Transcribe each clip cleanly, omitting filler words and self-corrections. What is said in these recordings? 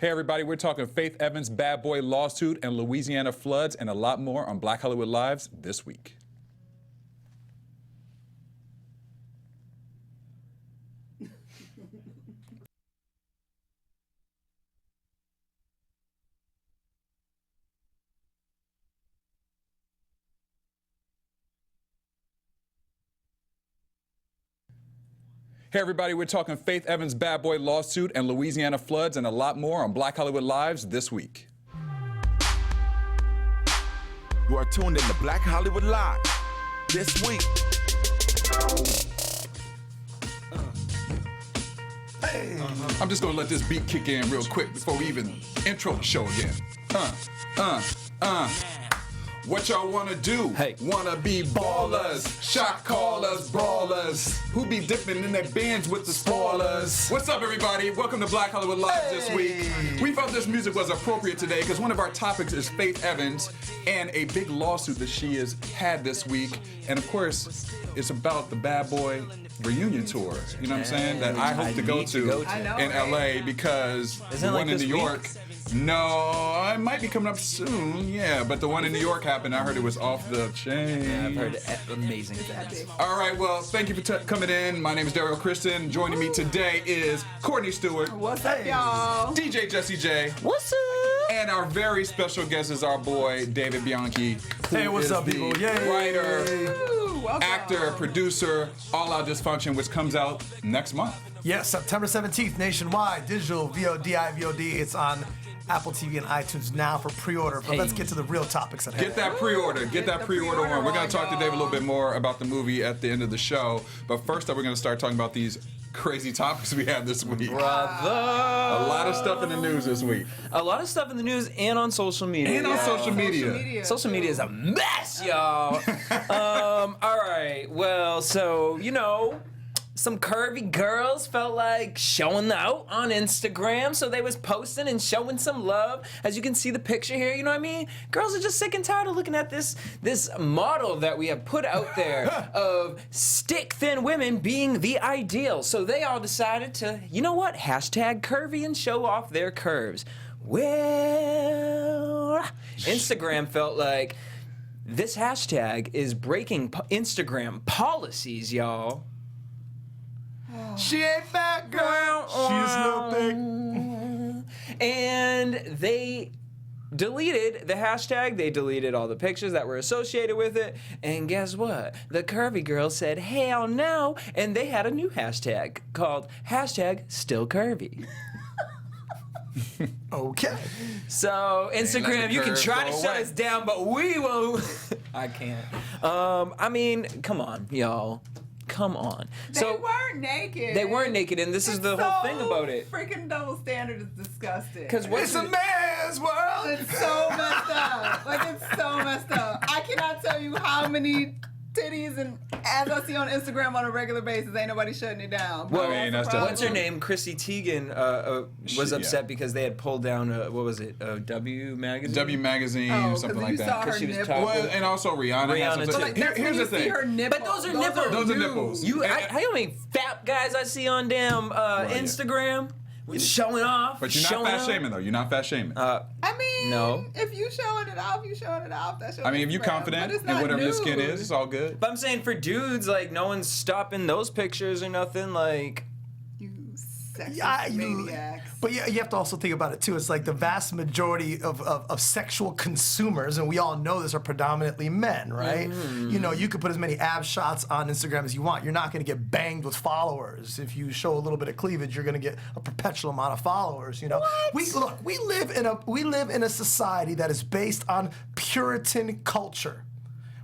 Hey everybody, we're talking Faith Evans' bad boy lawsuit and Louisiana floods and a lot more on Black Hollywood Lives this week. Hey everybody, we're talking Faith Evans' bad boy lawsuit and Louisiana floods and a lot more on Black Hollywood Lives this week. You are tuned in to Black Hollywood Live this week. I'm just gonna let this beat kick in real quick before we even intro the show again. What y'all wanna do? Hey. Wanna be ballers, shot callers, brawlers, who be dipping in their bins with the spoilers. What's up, everybody? Welcome to Black Hollywood Live this week. We felt this music was appropriate today because one of our topics is Faith Evans and a big lawsuit that she has had this week. And of course, it's about the Bad Boy reunion tour. You know what I'm saying? That I hope to go to in LA because the one in New York. No, it might be coming up soon, yeah, but the one in New York happened. I heard it was off the chain. Yeah, I've heard amazing things. All right, well, thank you for coming in. My name is Daryl Kristen. Joining me today is Courtney Stewart. What's up, y'all? DJ Jesse J. What's up? And our very special guest is our boy, David Bianchi. Hey, what's up, people? Yay! Writer, Welcome. actor, producer, All Out Dysfunction, which comes out next month. Yes, September 17th, nationwide, digital, VOD, iVOD. It's on Apple TV and iTunes now for pre-order. But let's get to the real topics at hand. Get that pre-order. Get that pre-order on. We're going to talk to Dave a little bit more about the movie at the end of the show. But first up, we're going to start talking about these crazy topics we had this week. Brother! A lot of stuff in the news this week. A lot of stuff in the news and on social media. And on social media. Social media is a mess, y'all. All right. Well, so, you know, some curvy girls felt like showing out on Instagram, so they was posting and showing some love. As you can see the picture here, you know what I mean? Girls are just sick and tired of looking at this model that we have put out there of stick-thin women being the ideal. So they all decided to, you know what? Hashtag curvy and show off their curves. Well, Instagram felt like this hashtag is breaking Instagram policies, y'all. She ain't fat, girl. She's little thick. And they deleted the hashtag. They deleted all the pictures that were associated with it. And guess what? The curvy girl said, hell no. And they had a new hashtag called hashtag still curvy. Okay. So Instagram, you can try to shut us down, but we won't. I can't. I mean, come on, y'all. Come on. They weren't naked. They weren't naked, and this is the whole thing about it. Freaking double standard is disgusting. Because It's a man's world. It's so messed up. Like, it's so messed up. I cannot tell you how many titties and as I see on Instagram on a regular basis, ain't nobody shutting it down. Well, I mean, that's what's her name? Chrissy Teigen was upset because they had pulled down what was it? W magazine. W magazine, something like that. Because she was nipples. Well, and also Rihanna. Rihanna, had some too. Like, that's Here's when you the see thing. her nipples. But those are nipples. Those are nude. nipples. How many fat guys I see on damn Instagram showing off? But you're not fat shaming though. You're not fat shaming. I mean, No. if you showing it off, you showing it off. That's your I mean, if you're Instagram. confident But it's in not whatever your skin nude. is, it's all good. But I'm saying for dudes, like no one's stopping those pictures or nothing. Like, You sexist Yeah, maniacs. But yeah, you have to also think about it too. It's like the vast majority of sexual consumers, and we all know this, are predominantly men, right? You know, you could put as many ab shots on Instagram as you want. You're not going to get banged with followers. If you show a little bit of cleavage, you're going to get a perpetual amount of followers. You know, we live in a society that is based on Puritan culture.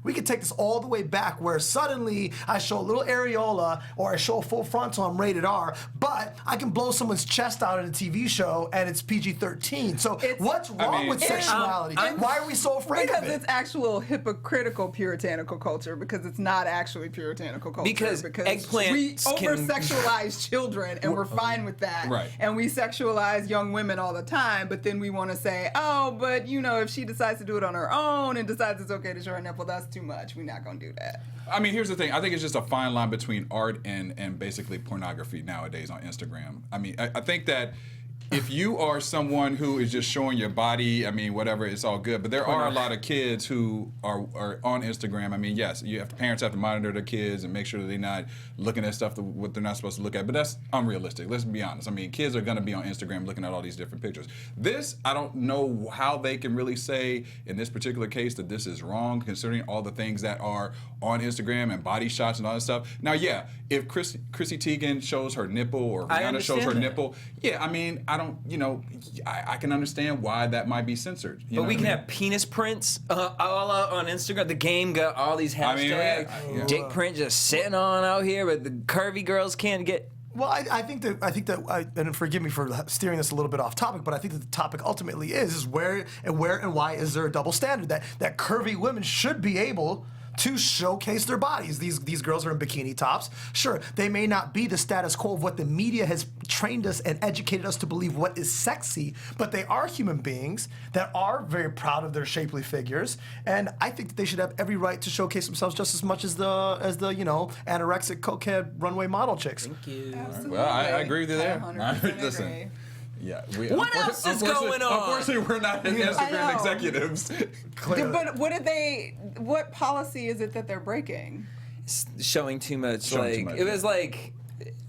We could take this all the way back where suddenly I show a little areola or I show a full frontal, I'm rated R, but I can blow someone's chest out in a TV show and it's PG-13. So what's wrong with sexuality? Why are we so afraid of Because it? it's actual hypocritical puritanical culture, because it's not actually puritanical culture. Because eggplants we can- over-sexualize children, and we're fine with that. Right. And we sexualize young women all the time, but then we want to say, oh, but you know, if she decides to do it on her own and decides it's okay to show her nipple, that's too much. We're not gonna do that. I mean, here's the thing. I think it's just a fine line between art and basically pornography nowadays on Instagram. I mean, I think that if you are someone who is just showing your body, I mean, whatever, it's all good. But there are a lot of kids who are on Instagram. I mean, yes, parents have to monitor their kids and make sure that they're not looking at stuff what they're not supposed to look at. But that's unrealistic. Let's be honest. I mean, kids are going to be on Instagram looking at all these different pictures. This, I don't know how they can really say in this particular case that this is wrong, considering all the things that are on Instagram and body shots and all that stuff. Now, yeah, if Chrissy Teigen shows her nipple or Rihanna shows her nipple, yeah, I mean, I can understand why that might be censored. But we can have penis prints all out on Instagram. The game got all these hashtags. Dick print just sitting on out here, but the curvy girls can't get. Well, I think that, and forgive me for steering this a little bit off topic, but I think that the topic ultimately is where and why is there a double standard that curvy women should be able to showcase their bodies. These girls are in bikini tops. Sure, they may not be the status quo of what the media has trained us and educated us to believe what is sexy, but they are human beings that are very proud of their shapely figures, and I think that they should have every right to showcase themselves just as much as the anorexic cokehead runway model chicks. Thank you. Absolutely. Well, I agree with you there. 100% Listen. agree. Yeah. What else is going on? Unfortunately, we're not Instagram executives. But what policy is it that they're breaking? Showing too much. Showing too much, it was like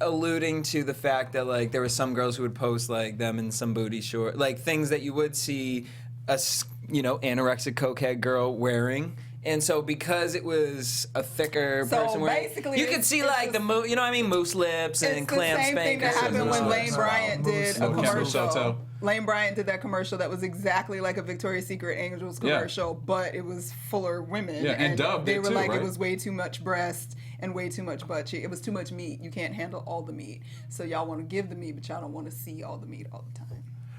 alluding to the fact that like there were some girls who would post like them in some booty short, like things that you would see a anorexic cokehead girl wearing. And so because it was a thicker person wearing, basically you could see like moose lips and clam It's the same thing that spankers. happened when Moose Lane lips. Bryant did a Moose lips. commercial. Lane Bryant did that commercial that was exactly like a Victoria's Secret Angels commercial, but it was fuller women. Yeah, and Dove they did were too, like right? It was way too much breast and way too much butt cheek. It was too much meat. You can't handle all the meat. So y'all want to give the meat, but y'all don't want to see all the meat all the time.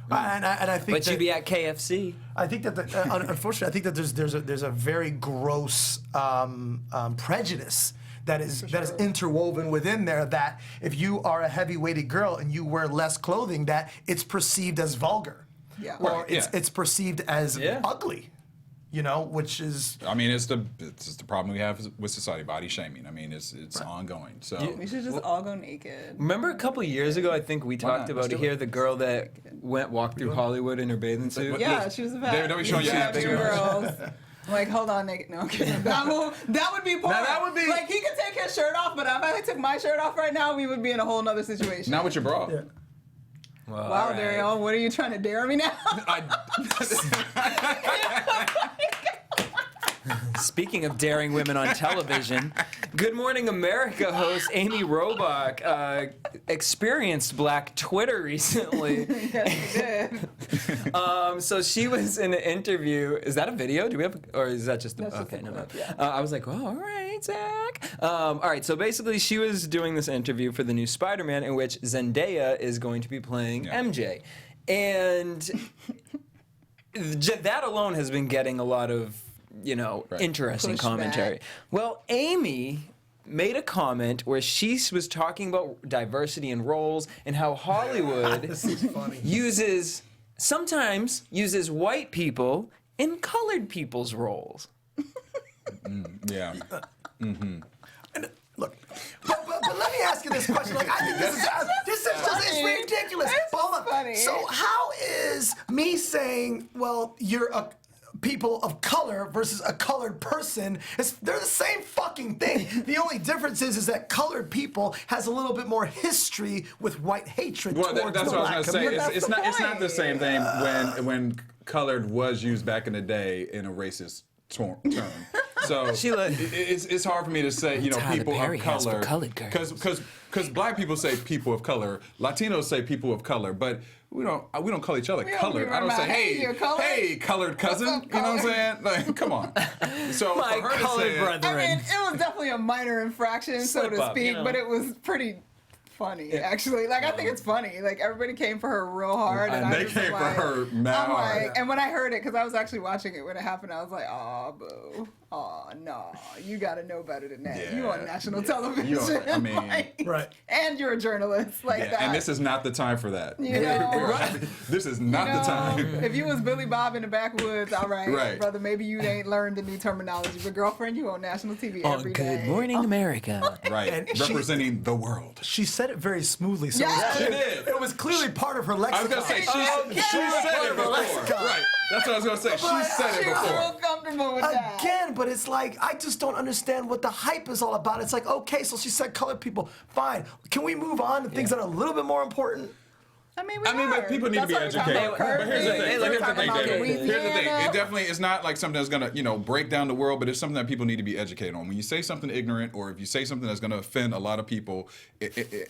And I think But you be at KFC. I think that unfortunately, I think that there's a very gross prejudice that is interwoven within there. That if you are a heavy-weighted girl and you wear less clothing, that it's perceived as vulgar, Yeah. or Right, yeah. it's perceived as ugly. Which is. I mean, it's the problem we have with society, body shaming. I mean, it's ongoing. So We should just all go naked. Remember a couple years ago, I think we talked not? about Let's it do here, it. the girl that walked through Hollywood in her bathing suit. Yeah, she was a David, don't be showing your abs too much. girls. Like, hold on, naked. No, I'm kidding. That would be porn. Now, that would be- like he could take his shirt off, but if I took my shirt off right now, we would be in a whole nother situation. not with your bra. Yeah. Well, Wow, all right. Daryl, what are you trying to dare me now? Speaking of daring women on television, Good Morning America host Amy Robach experienced Black Twitter recently. Yes, you did. So she was in an interview. Is that a video? Do we have, or is that just? That's just Okay, a no. clip, yeah. I was like, oh, all right, Zach. All right. So basically, she was doing this interview for the new Spider-Man, in which Zendaya is going to be playing MJ, and that alone has been getting a lot of interesting Pushback. commentary. Well, Amy made a comment where she was talking about diversity in roles and how Hollywood This is funny. sometimes uses white people in colored people's roles. Yeah. Look, but let me ask you this question. Like, I think this is it's ridiculous. It's But hold on. funny. So how is me saying, well, you're a people of color versus a colored person? They're the same fucking thing. The only difference is that colored people has a little bit more history with white hatred Well, towards that's the what I black was going to say. community. It's not the same thing when colored was used back in the day in a racist term. So Sheila, it's hard for me to say, Tyler people Perry of has for color, colored girls. because black people say people of color, Latinos say people of color, but we don't call each other don't colored. be I don't say, reminded, "Hey, you're colored." hey, colored cousin. up, You know what I'm colored? saying? Like, come on. So my for her to colored say it- brother. I mean, it was definitely a minor infraction, so Slip to up, speak, but it was pretty funny, actually. Like, I think it's funny. Like, everybody came for her real hard. And They I was came for like, her mad I'm hard. like, and when I heard it, because I was actually watching it when it happened, I was like, oh, boo. Oh, no. You got to know better than that. You on Yeah. national television. You are- I mean, like, Right. And you're a journalist. Like Yeah, that. and this is not the time for that. You know? This is not the time. If you was Billy Bob in the backwoods, all right, Right. brother, maybe you ain't learned the new terminology. But girlfriend, you on national TV on every Good day. Morning America. Right, And representing the world. She said said it very smoothly. So Yes. She did. it was clearly part of her I was lexicon. gonna say she said it before. Right. That's what I was gonna say. She said it She was before. real comfortable with that. Again, but it's like, I just don't understand what the hype is all about. It's like, okay, so she said colored people. Fine. Can we move on to things that are a little bit more important? I mean, but people need to be educated. But here's the thing. Hey, Here's the look, thing, David. Here's the thing. Louisiana. It definitely is not like something that's gonna, break down the world, but it's something that people need to be educated on. When you say something ignorant, or if you say something that's gonna offend a lot of people,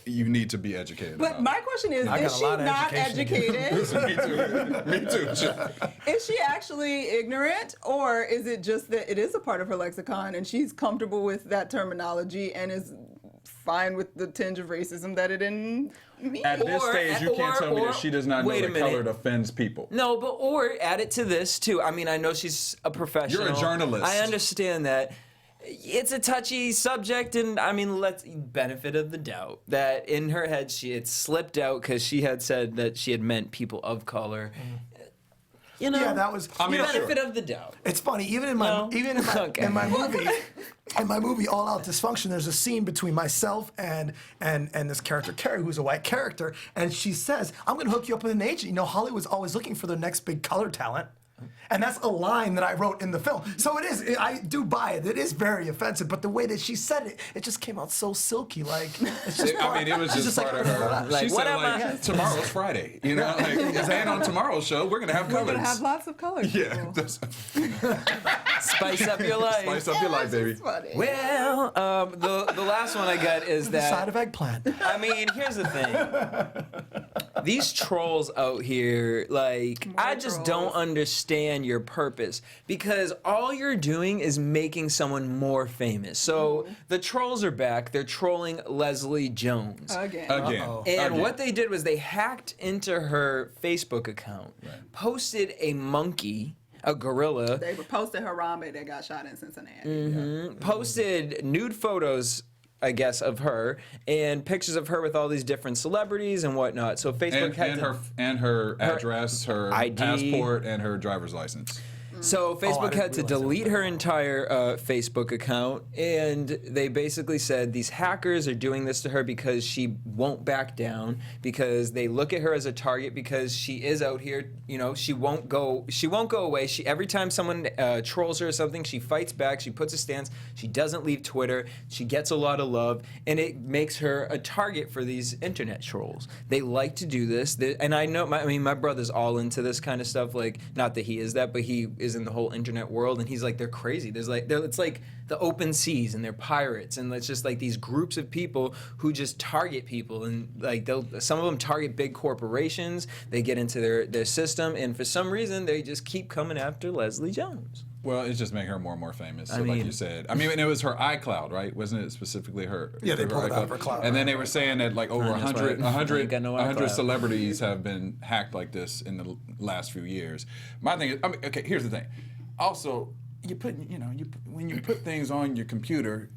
you need to be educated. But about my question is got a she lot of not education. educated? Me too. Is she actually ignorant, or is it just that it is a part of her lexicon and she's comfortable with that terminology and is fine with the tinge of racism that it in means? At this stage, you can't tell me or- that she does not know wait a that minute. colored offends people. No, but or add it to this too. I mean, I know she's a professional. You're a journalist. I understand that. It's a touchy subject, and I mean, let's benefit of the doubt that in her head she had slipped out because she had said that she had meant people of color. You know, Yeah, that was. I mean, benefit of the doubt. It's funny, even in my No? Okay. in my movie All Out Dysfunction, there's a scene between myself and this character Carrie, who's a white character, and she says, "I'm gonna hook you up with an agent. You know, Hollywood's always looking for their next big color talent." And that's a line that I wrote in the film. So it is, I do buy it. It is very offensive, but the way that she said it, it just came out so silky. Like, it's just I mean, it was it's just part like, of her. Like, She what said, am I- tomorrow's Friday. You know, and on tomorrow's show, we're going to have We're colors. gonna have lots of colors. Yeah. people. That's- Spice up your life. Spice up your life, baby. It's funny. Well, the last one I got is the side that. of eggplant. I mean, here's the thing. These trolls out here, like, I just trolls. don't understand your purpose because all you're doing is making someone more famous. So the trolls are back. They're trolling Leslie Jones. Again. Again. And Again. what they did was they hacked into her Facebook account, posted a monkey, a gorilla, They posted Harambe that got shot in Cincinnati. posted nude photos, I guess, of her and pictures of her with all these different celebrities and whatnot. So Facebook had And her address, her ID. passport, and her driver's license. So Facebook didn't had to realize delete her entire Facebook account, and they basically said these hackers are doing this to her because she won't back down, because they look at her as a target because she is out here. You know, she won't go away. She every time someone trolls her or something, she fights back. She puts a stance. She doesn't leave Twitter. She gets a lot of love, and it makes her a target for these internet trolls. They like to do this, and I know. My brother's all into this kind of stuff. Like, not that he is that, but he is in the whole internet world, and he's like, they're crazy. It's like the open seas, and they're pirates, and it's just like these groups of people who just target people, and like some of them target big corporations. They get into their system, and for some reason they just keep coming after Leslie Jones. Well, it's just making her more and more famous. So I mean- like you said, and it was her iCloud, right? Wasn't it specifically her? Yeah, they her pulled it out iCloud? of her cloud. And then they were saying that like over that's 100, right. 100, Ain't got no 100 iCloud. celebrities have been hacked like this in the last few years. My thing is, okay, here's the thing. Also, when you put things on your computer,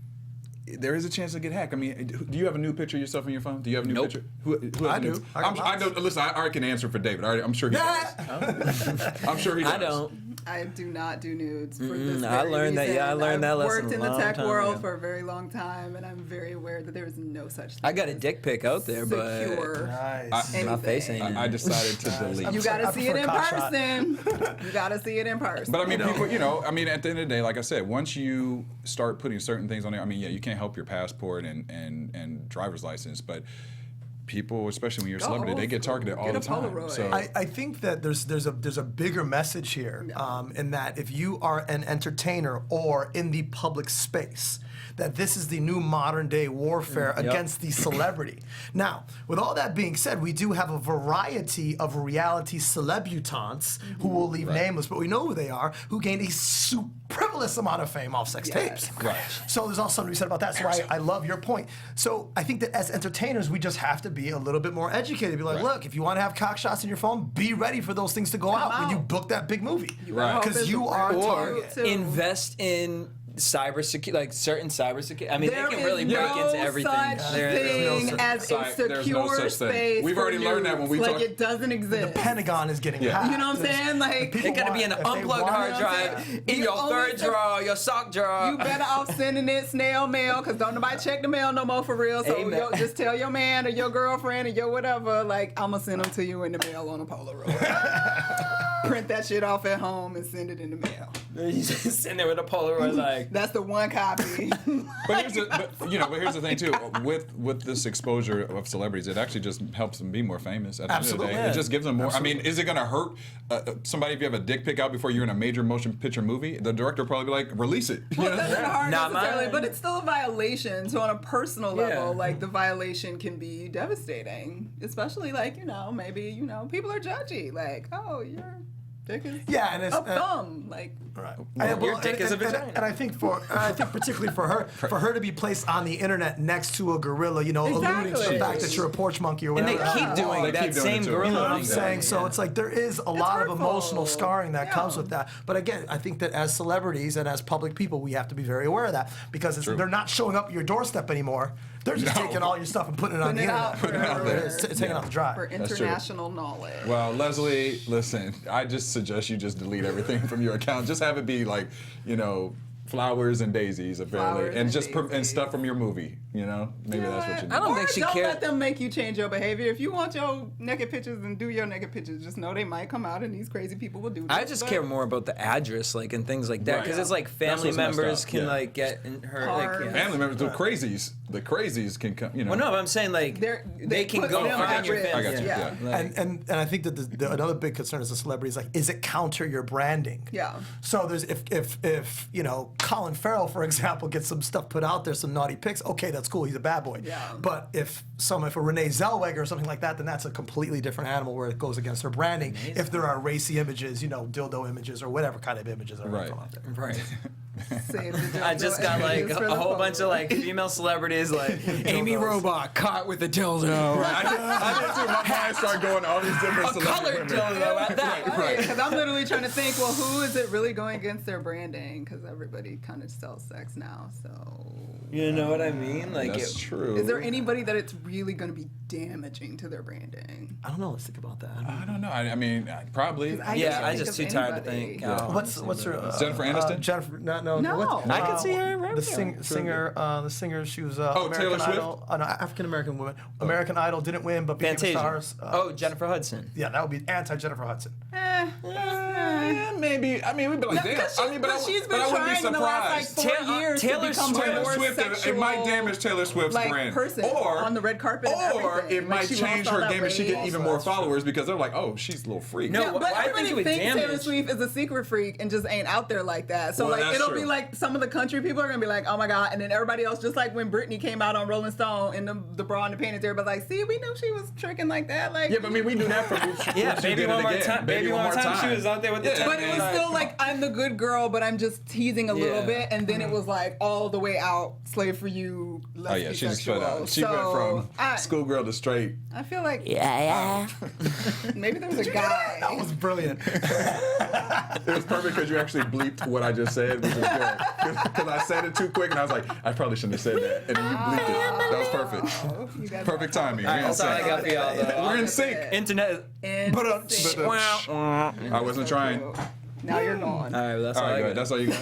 there is a chance to get hacked. I mean, do you have a new picture of yourself on your phone? Do you have a new Nope. picture? Who has I a new- do. I got I lots. don't. Listen, I already can answer for David. I'm sure he does. I'm sure he does. I don't. I do not do nudes for this I very learned that- reason. yeah, I learned that I've lesson worked in a the long tech time world ago. for a very long time, and I'm very aware that there is no such thing. I got a as dick pic out there, but secure. Nice. my face ain't in I it. decided to delete. You gotta I see it prefer in cock shot. person. You gotta see it in person. But I mean, people, at the end of the day, like I said, once you start putting certain things on there, you can't help your passport and driver's license, but people, especially when you're a celebrity, they get targeted all Get the a time. Polaroid. So I think that there's a bigger message here in that if you are an entertainer or in the public space, that this is the new modern day warfare against the celebrity. Now, with all that being said, we do have a variety of reality celebutants who will leave nameless, but we know who they are, who gained a superfluous amount of fame off sex tapes. Right. So there's also something to be said about that. So I love your point. So I think that as entertainers, we just have to be a little bit more educated. Be like, Right. look, if you want to have cock shots in your phone, be ready for those things to go out when you out. book that big movie. Right. Because you are a or target. too. invest in cybersecurity, like certain cybersecurity. I mean, There they can is really break no into everything. such thing as a there's no secure such thing. space. We've for already learned that when we like talk- it doesn't exist. The Pentagon is getting Yeah. hacked. You know what I'm saying? Like People It gotta be in want- an if they unplugged want hard it, drive in You your only third drawer, your sock drawer. you better off sending it snail mail because don't nobody check the mail no more for real. So Amen. just tell your man or your girlfriend or your whatever, like, I'm going to send them to you in the mail on a Polaroid. Print that shit off at home and send it in the mail. You just sitting there with a Polaroid, like. That's the one copy. But here's the thing too. With this exposure of celebrities, it actually just helps them be more famous. At the Absolutely. end of the day. It just gives them more. Absolutely. I mean, is it gonna hurt somebody if you have a dick pic out before you're in a major motion picture movie? The director will probably be like, release it. You Well, know? it doesn't hurt Not necessarily, mine. but it's still a violation. So on a personal level, Yeah. like the violation can be devastating, especially like maybe people are judgy, like your dick is Yeah, and it's a thumb, like. Right. Your dick is a vagina. And I think particularly for her to be placed on the internet next to a gorilla, alluding to the Exactly. fact that you're a porch monkey or And whatever. they keep doing They that keep doing same it too. gorilla. You know what I'm thing. saying? So it's like there is a lot of hurtful. emotional scarring that comes Yeah. with that. But again, I think that as celebrities and as public people, we have to be very aware of that because they're not showing up at your doorstep anymore. They're just No. taking all your stuff and putting it on the Putting it internet. out for- Putting it out there. It's taking off the drive. For true. international knowledge. Well, Leslie, listen, I just suggest you just delete everything from your account. Just have it be like, flowers and daisies, apparently, Flowers and and just and daisies. stuff from your movie. Maybe that's what you do. I don't Or think she don't cares. let them make you change your behavior. If you want your naked pictures, then do your naked pictures. Just know they might come out, and these crazy people will do this. I just care more about the address, like, and things like that, Right. because it's like That's family what's messed members up, can yeah. like get in her. Like, Harm. yeah. Family members, the crazies can come. Well, no, but I'm saying like They can put go them find at your risk. family. I got you, yeah. Like, And I think that another big concern as a celebrity is like, is it counter your branding? Yeah. So there's if Colin Farrell, for example, gets some stuff put out there, some naughty pics, okay, that's cool, he's a bad boy. Yeah. But if a Renee Zellweger or something like that, then that's a completely different animal where it goes against her branding. If there are racy images, dildo images or whatever kind of images are Right. out there. right. Save the I just got like images for a the whole bunch of photo. like female celebrities, like Amy Robach caught with a dildo. I did too. My mind started going to all these different A celebrity colored women. dildo at that. Right. Because I'm literally trying to think, well, who is it really going against their branding? Because everybody kind of sells sex now, so. You know what I mean? Like, That's true. Is there anybody that it's really going to be damaging to their branding? I don't know. Let's think about that. I don't know. I mean, probably. I yeah, can't I think just of too tired to anybody. think. Yeah. What's her? Jennifer Aniston? Jennifer? No. No. what- I could see her right The there. singer. The singer. She was Taylor American Swift? Idol. No, African American woman. American Idol didn't win, but became Fantasia. stars. Oh, Jennifer Hudson. Yeah, that would be anti-Jennifer Hudson. Maybe. I mean, we'd be like, damn. I mean, but she's I been wouldn't be trying in the last like surprised. 4 years Taylor to become a Taylor more Swift, sexual, it might damage Taylor Swift's like, brand. person or on the red carpet and Or everything. it Like, might she change lost all her that game and she get weight. even more followers because they're like, oh, she's a little freak. No, Yeah, but I think everybody it would thinks Taylor damage. Swift is a secret freak and just ain't out there like that. So Well, like that's it'll true. be like some of the country people are gonna be like, oh my god, and then everybody else, just like when Britney came out on Rolling Stone in the bra and the panties, everybody's like, see, we knew she was tricking like that. Like, Yeah, but I mean, we knew that from Yeah, she baby did one it more again. time. Baby one more time. She was out there with the. Yeah. But it was still like, I'm the good girl, but I'm just teasing a little Yeah. bit, and then it was like all the way out, slave for you. Oh yeah, she just shut out. She went from schoolgirl to straight. I feel like Yeah. maybe there was a guy. That was brilliant. It was perfect because you actually bleeped what I just said, which was good. Because I said it too quick, and I was like, I probably shouldn't have said that, and then you bleeped it. That was perfect. You guys Perfect timing. All right, that's all I got for y'all, though. We're in sync. Internet. I wasn't trying. All Now you're gone. All right, well, that's all right, I good. got. That's all you got.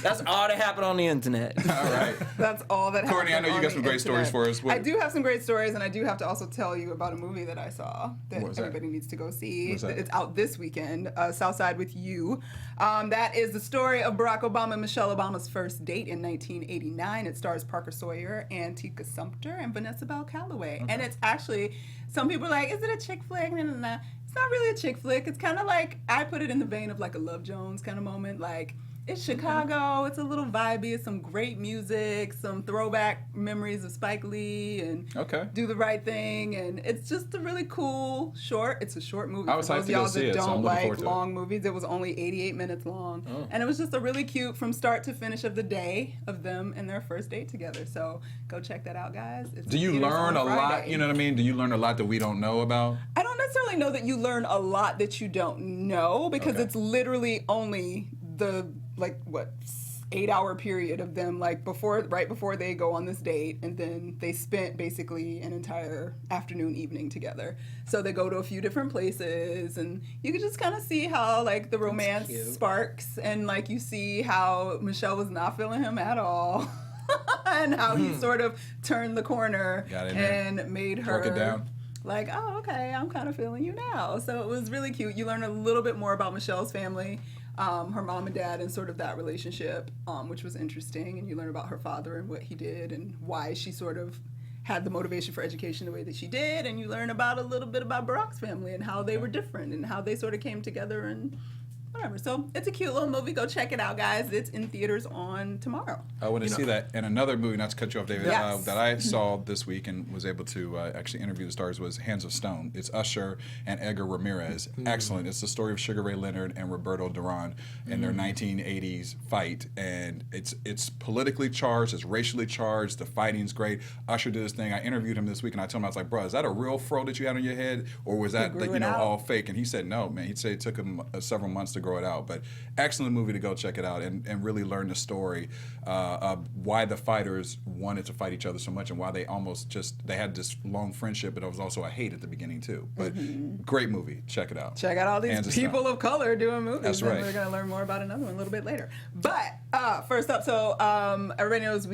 That's all that happened on the internet. All right. That's all that Courtney, I happened know you on got the some great stories internet. for us. What- I do have some great stories, and I do have to also tell you about a movie that I saw that What was that? everybody needs to go see. What's that? It's out this weekend, Southside with You. That is the story of Barack Obama and Michelle Obama's first date in 1989. It stars Parker Sawyer and Tika Sumpter and Vanessa Bell Calloway. And it's actually, some people are like, is it a chick flick? No, no, no. It's not really a chick flick. It's kind of like, I put it in the vein of like a Love Jones kind of moment. Like, it's Chicago. It's a little vibey. It's some great music, some throwback memories of Spike Lee and Okay. Do the Right Thing. And it's just a really cool short. It's a short movie. I was For hyped those to go y'all see that it, so I'm don't looking like forward to it. long movies. It was only 88 minutes long. And it was just a really cute from start to finish of the day of them and their first date together. So go check that out, guys. It's Do you in theaters learn a on lot? Friday. You know what I mean? Do you learn a lot that we don't know about? I don't necessarily know that you learn a lot that you don't know because Okay. it's literally only the 8-hour period of them like right before they go on this date, and then they spent basically an entire afternoon evening together. So they go to a few different places, and you can just kind of see how like the romance sparks, and like you see how Michelle was not feeling him at all. And how he sort of turned the corner and made her broke it down. Like, oh, okay, I'm kind of feeling you now. So it was really cute. You learn a little bit more about Michelle's family, her mom and dad, and sort of that relationship, which was interesting. And you learn about her father and what he did and why she sort of had the motivation for education the way that she did. And you learn about a little bit about Barack's family and how they were different and how they sort of came together and whatever. So it's a cute little movie. Go check it out, guys. It's in theaters on tomorrow. I want to see that. And another movie, not to cut you off, David, Yes. that I saw this week and was able to actually interview the stars was Hands of Stone. It's Usher and Edgar Ramirez. Excellent. It's the story of Sugar Ray Leonard and Roberto Duran in their 1980s fight. And it's politically charged. It's racially charged. The fighting's great. Usher did his thing. I interviewed him this week, and I told him, I was like, bro, is that a real fro that you had on your head? Or was that, grew it out. all fake? And he said, no, man. He'd say it took him several months to grow it out. But excellent movie to go check it out and really learn the story of why the fighters wanted to fight each other so much and why they almost they had this long friendship, but it was also a hate at the beginning too. But great movie. Check it out. Check out all Hands these of people Stone. of color doing movies. That's and right. we're going to learn more about another one a little bit later. But first up, so everybody knows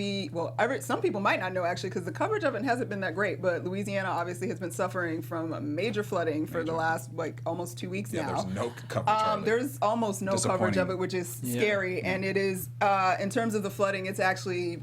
some people might not know actually because the coverage of it hasn't been that great, but Louisiana obviously has been suffering from major flooding for the last like almost 2 weeks now. There's no coverage. There's almost no coverage of it, which is scary. And it is, in terms of the flooding, it's actually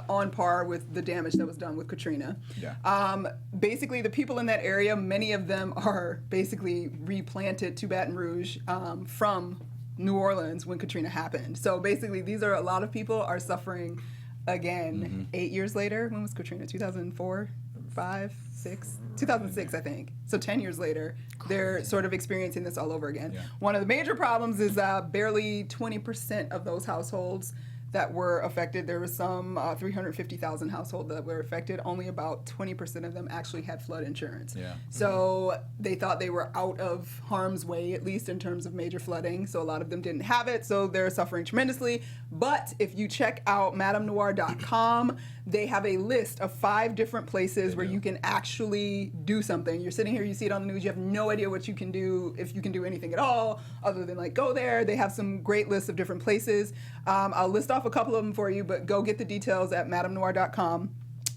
on par with the damage that was done with Katrina. Yeah. Basically, the people in that area, many of them are basically replanted to Baton Rouge from New Orleans when Katrina happened. So basically, a lot of people are suffering again 8 years later. When was Katrina? 2004, 5, 6? 2006, I think. So 10 years later, they're sort of experiencing this all over again. Yeah. One of the major problems is barely 20% of those households that were affected. There was some 350,000 households that were affected. Only about 20% of them actually had flood insurance. Yeah. So they thought they were out of harm's way, at least in terms of major flooding. So a lot of them didn't have it. So they're suffering tremendously. But if you check out madamenoir.com, they have a list of 5 different places where you can actually do something. You're sitting here, you see it on the news, you have no idea what you can do, if you can do anything at all, other than like go there. They have some great lists of different places. I'll list off a couple of them for you, but go get the details at madamenoir.com.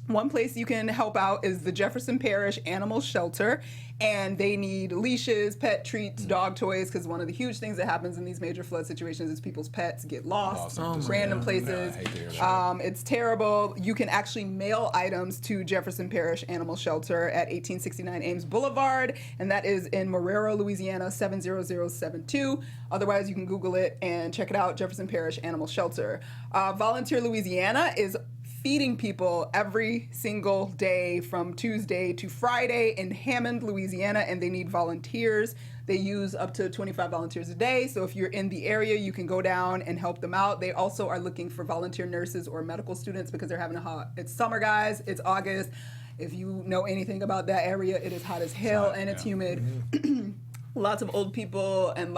One place you can help out is the Jefferson Parish Animal Shelter, and they need leashes, pet treats, dog toys, because one of the huge things that happens in these major flood situations is people's pets get lost, random places. I hate to hear that. It's terrible. You can actually mail items to Jefferson Parish Animal Shelter at 1869 Ames Boulevard, and that is in Marrero, Louisiana, 70072. Otherwise, you can Google it and check it out, Jefferson Parish Animal Shelter. Volunteer Louisiana is feeding people every single day from Tuesday to Friday in Hammond, Louisiana, and they need volunteers. They use up to 25 volunteers a day, so if you're in the area, you can go down and help them out. They also are looking for volunteer nurses or medical students because they're having it's summer, guys, it's August. If you know anything about that area, it is hot as hell and it's humid. Lots of old people and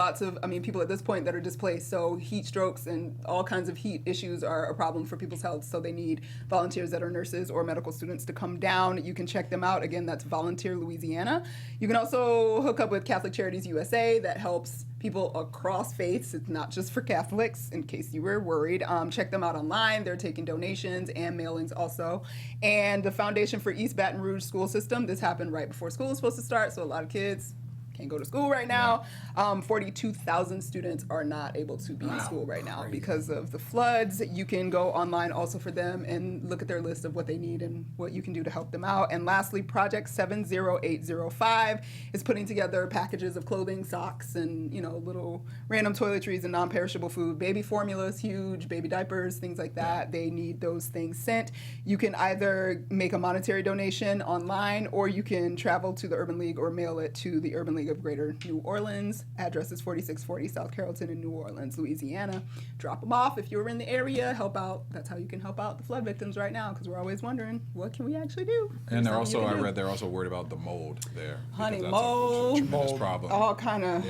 people at this point that are displaced. So heat strokes and all kinds of heat issues are a problem for people's health. So they need volunteers that are nurses or medical students to come down. You can check them out. Again, that's Volunteer Louisiana. You can also hook up with Catholic Charities USA that helps people across faiths. It's not just for Catholics, in case you were worried. Check them out online. They're taking donations and mailings also. And the Foundation for East Baton Rouge School System. This happened right before school was supposed to start, so a lot of kids can't go to school right now. 42,000 students are not able to be in school right now because of the floods. You can go online also for them and look at their list of what they need and what you can do to help them out. And lastly, Project 70805 is putting together packages of clothing, socks, and little random toiletries and non-perishable food. Baby formula is huge, baby diapers, things like that. They need those things sent. You can either make a monetary donation online or you can travel to the Urban League or mail it to the Urban League of Greater New Orleans. Address is 4640 South Carrollton in New Orleans, Louisiana. Drop them off if you're in the area. Help out. That's how you can help out the flood victims right now, because we're always wondering, what can we actually do? And they're also, they're also worried about the mold there. Honey, because that's mold. a tremendous problem. All kind of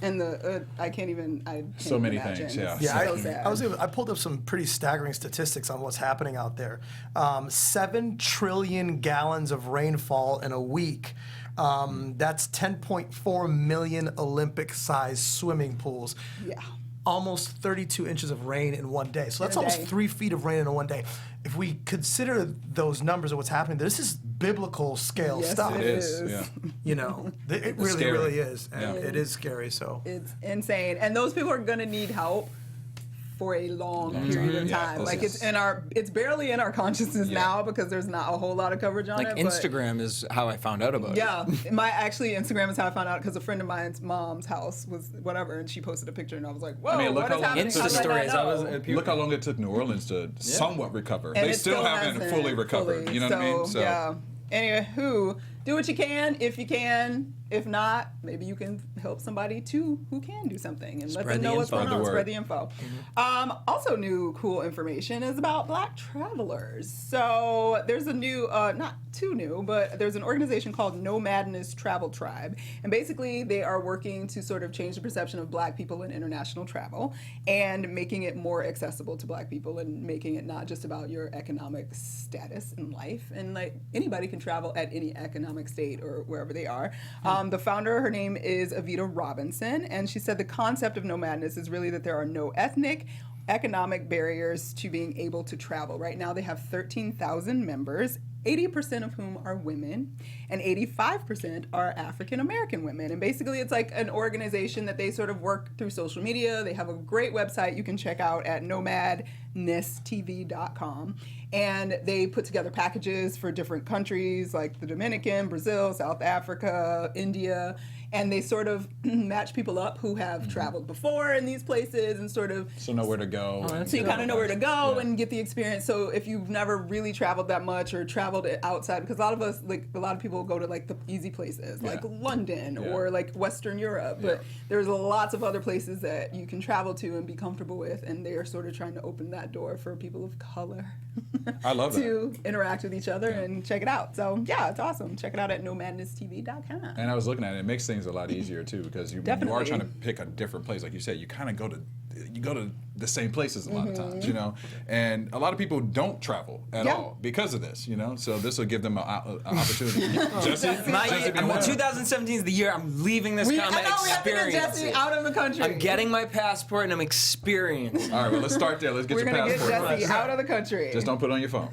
And I can't So many imagine. things, yeah. Yeah, So sad. I pulled up some pretty staggering statistics on what's happening out there. 7 trillion gallons of rainfall in a week. That's 10.4 million Olympic-sized swimming pools. Yeah. Almost 32 inches of rain in one day. So that's In a almost day. 3 feet of rain in one day. If we consider those numbers of what's happening, this is biblical scale Yes, stuff. It is, yeah. You know, it really, scary. really is. And Yeah. it is scary, so. It's insane, and those people are gonna need help for a long period of Yeah, time. this Like is- it's barely in our consciousness now because there's not a whole lot of coverage on Like it. but- Instagram is how I found out about it. Yeah, Instagram is how I found out because a friend of mine's mom's house was whatever, and she posted a picture, and I was like, "Whoa, mean, look what how is long happening?" it Insta took- How did I stories. not I was know? Look how long it took New Orleans to somewhat recover. And They it still haven't hasn't fully recovered. You know what I mean? So yeah. Anyway, do what you can if you can. If not, maybe you can help somebody too who can do something and let Spread them know the what's info. going Spread on. the Spread word. the info. Also, new cool information is about Black travelers. So there's a new, not too new, but there's an organization called No Madness Travel Tribe, and basically they are working to sort of change the perception of Black people in international travel and making it more accessible to Black people and making it not just about your economic status in life. And like anybody can travel at any economic state or wherever they are. The founder, her name is Avita Robinson, and she said the concept of no madness is really that there are no ethnic, economic barriers to being able to travel. Right now they have 13,000 members, 80% of whom are women, and 85% are African American women. And basically it's like an organization that they sort of work through social media. They have a great website you can check out at nomadnesstv.com. And they put together packages for different countries like the Dominican, Brazil, South Africa, India, and they sort of match people up who have traveled before in these places and sort of so know where to go. so you kind of know where to go and get the experience. So if you've never really traveled that much or traveled outside, because a lot of us, like a lot of people go to like the easy places, like London or like Western Europe, but there's lots of other places that you can travel to and be comfortable with, and they are sort of trying to open that door for people of color I love that. to interact with each other and check it out. So yeah, it's awesome. Check it out at nomadnesstv.com. And I was looking at it. It makes things a lot easier too because you are Definitely. trying to pick a different place, like you said. You kind of go to the same places a lot of times, you know. And a lot of people don't travel at all because of this, you know. So this will give them an opportunity. Jesse, Jesse, 2017 is the year I'm leaving this I comment know we have to get experience. Jesse out of the country. I'm getting my passport and I'm experiencing. All right, well, let's start there. Let's get We're your gonna get passport. Jesse out of the country. Just don't put it on your phone.